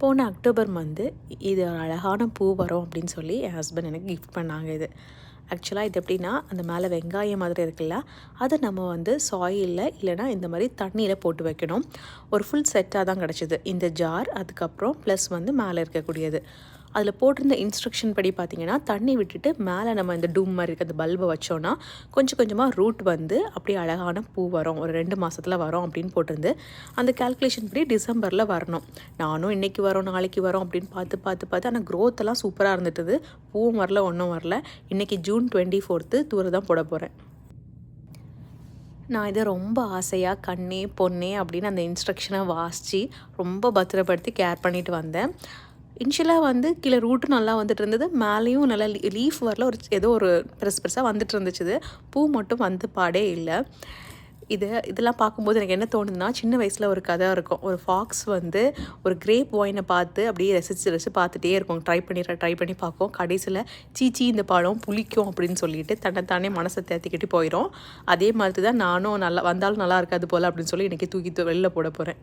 போன October month இது ஒரு அழகான பூ வரும் அப்படின்னு சொல்லி என் ஹஸ்பண்ட் எனக்கு கிஃப்ட் பண்ணாங்க. ஆக்சுவலாக இது எப்படின்னா, அந்த மேலே வெங்காயம் மாதிரி இருக்குல்ல, அதை நம்ம வந்து சாயிலில் இல்லைனா இந்த மாதிரி தண்ணியில் போட்டு வைக்கணும். ஒரு ஃபுல் செட்டாக தான் கிடச்சிது இந்த ஜார். அதுக்கப்புறம் ப்ளஸ் வந்து மேலே இருக்கக்கூடியது. அதில் போட்டிருந்த இன்ஸ்ட்ரக்ஷன் படி பார்த்திங்கன்னா, தண்ணி விட்டுட்டு மேலே நம்ம இந்த டூம் மாதிரி இருக்க அந்த பல்பை வச்சோன்னா கொஞ்சம் கொஞ்சமாக ரூட் வந்து அப்படியே அழகான பூ வரும், ஒரு 2 மாதத்தில் வரும் அப்படின்னு போட்டிருந்து. அந்த கால்குலேஷன் படி டிசம்பரில் வரணும். நானும் இன்றைக்கி வரோம் நாளைக்கு வரோம் அப்படின்னு பார்த்து ஆனால் க்ரோத்தெல்லாம் சூப்பராக இருந்துட்டுது. பூவும் வரல, ஒன்றும் வரல. இன்றைக்கி ஜூன் 24 தூர தான் போட போகிறேன். நான் இதை ரொம்ப ஆசையாக கண்ணே பொண்ணே அப்படின்னு அந்த இன்ஸ்ட்ரக்ஷனை வாசித்து ரொம்ப பத்திரப்படுத்தி கேர் பண்ணிட்டு வந்தேன். இனிஷியலாக வந்து கீழே ரூட்டும் நல்லா வந்துட்டு இருந்தது, மேலேயும் நல்லா லீஃப் வரல, ஏதோ ஒரு பெருசாக வந்துட்டு இருந்துச்சு. பூ மட்டும் வந்து பாடே இல்லை. இதெல்லாம் பார்க்கும்போது எனக்கு என்ன தோணுதுன்னா, சின்ன வயசில் ஒரு கதை இருக்கும். ஒரு ஃபாக்ஸ் வந்து ஒரு கிரேப் ஒயினை பார்த்து அப்படியே ரசித்து பார்த்துட்டே இருக்கும். ட்ரை பண்ணி பார்க்கும். கடைசியில் சீச்சி இந்த பழம் புளிக்கும் அப்படின்னு சொல்லிட்டு தன்னைத்தானே மனசை தேத்திக்கிட்டு போயிடும். அதே மாதிரி தான் நானும் வந்தாலும் நல்லா இருக்காது போல் அப்படின்னு சொல்லி இன்றைக்கி தூக்கி வெளில போட போகிறேன்.